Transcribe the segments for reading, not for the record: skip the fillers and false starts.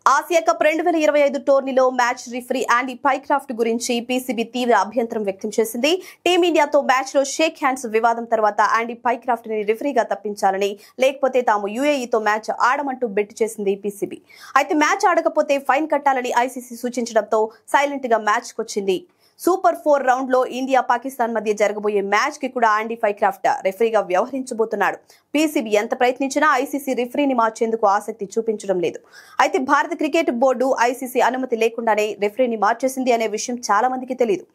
Asia cup 2025 టోర్నీలో match referee యాండీ Pycroft గురించి PCB తీవ్ర అభ్యంతరం వ్యక్తం చేసింది. టీమిండియాతో మ్యాచ్ లో షేక్ హ్యాండ్స్ వివాదం తర్వాత యాండీ పైక్రాఫ్ట్ ని రిఫరీగా తప్పించాలని, లేకపోతే తాము యూఏఈతో మ్యాచ్ ఆడమంటూ బెట్ చేసింది పీసీబీ. అయితే మ్యాచ్ ఆడకపోతే ఫైన్ కట్టాలని ఐసీసీ సూచించడంతో సైలెంట్ గా మ్యాచ్ కొచ్చింది. సూపర్ 4 రౌండ్ లో ఇండియా పాకిస్తాన్ మధ్య జరగబోయే మ్యాచ్ కి కూడా యాండీ పైక్రాఫ్ట్ రిఫరీగా వ్యవహరించబోతున్నాడు. పీసీబీ ఎంత ప్రయత్నించినా ఐసీసీ రిఫరీని మార్చేందుకు ఆసక్తి చూపించడం లేదు. అయితే భారత క్రికెట్ బోర్డు ఐసీసీ అనుమతి లేకుండానే రిఫరీని మార్చేసింది అనే విషయం చాలా మందికి తెలియదు.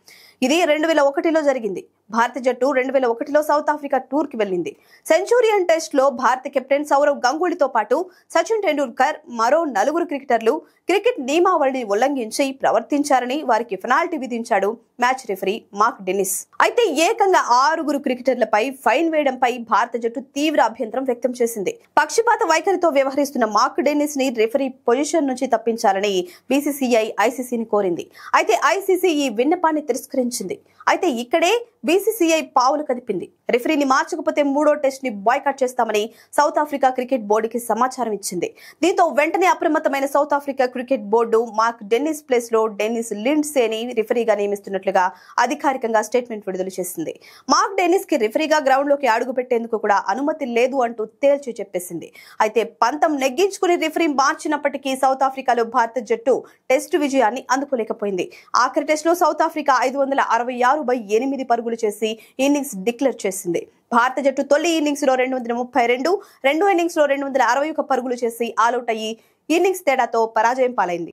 ఇది 2001లో జరిగింది. భారత జట్టు 2001లో సౌత్ ఆఫ్రికా టూర్ కి వెళ్లింది. సెంచూరియన్ టెస్ట్ లో భారత కెప్టెన్ సౌరవ్ గంగూలీతో పాటు సచిన్ టెండూల్కర్, మరో 4 క్రికెటర్లు క్రికెట్ నియమావళిని ఉల్లంఘించి ప్రవర్తించారని వారికి పెనాల్టీ విధించాడు మ్యాచ్ రిఫరీ మార్క్ డెన్నిస్. అయితే ఏకంగా 6 క్రికెటర్లపై ఫైన్ వేయడంపై భారత జట్టు తీవ్ర అభ్యంతరం వ్యక్తం చేసింది. పక్షపాత వైఖరితో వ్యవహరిస్తున్న మార్క్ డెన్నిస్ ని రిఫరీ పొజిషన్ నుంచి తప్పించాలని బీసీసీఐ ఐసీసీని కోరింది. అయితే ఐసీసీ ఈ విన్నపాన్ని తిరస్కరించింది. అయితే ఇక్కడే బీసీసీఐ పావులు కదిపింది. రిఫరీని మార్చకపోతే 3వ టెస్ట్ ని బాయ్కాట్ చేస్తామని సౌత్ ఆఫ్రికా క్రికెట్ బోర్డుకి సమాచారం ఇచ్చింది. దీంతో వెంటనే అప్రమత్తమైన South Africa cricket board Mark Dennis place లో డెన్నిస్ లిండ్సేని రిఫరీగా నియమిస్తున్నట్లుగా అధికారికంగా స్టేట్మెంట్ విడుదల చేసింది. మార్క్ డెన్నిస్ కి రిఫరీగా గ్రౌండ్ లోకి అడుగు పెట్టేందుకు కూడా అనుమతి లేదు అంటూ తేల్చి చెప్పేసింది. అయితే పంతం నెగ్గించుకుని రిఫరీ మార్చినప్పటికీ సౌత్ ఆఫ్రికాలో భారత జట్టు టెస్టు విజయాన్ని అందుకోలేకపోయింది. ఆఖరి టెస్ట్ లో సౌత్ ఆఫ్రికా 566/8 పరుగులు చేసి ఇన్నింగ్స్ డిక్లేర్ చేసింది. భారత జట్టు తొలి ఇన్నింగ్స్ లో 232, రెండో ఇన్నింగ్స్ లో 261 పరుగులు చేసి ఆలౌట్ అయ్యి ఇన్నింగ్స్ తేడాతో పరాజయం పాలైంది.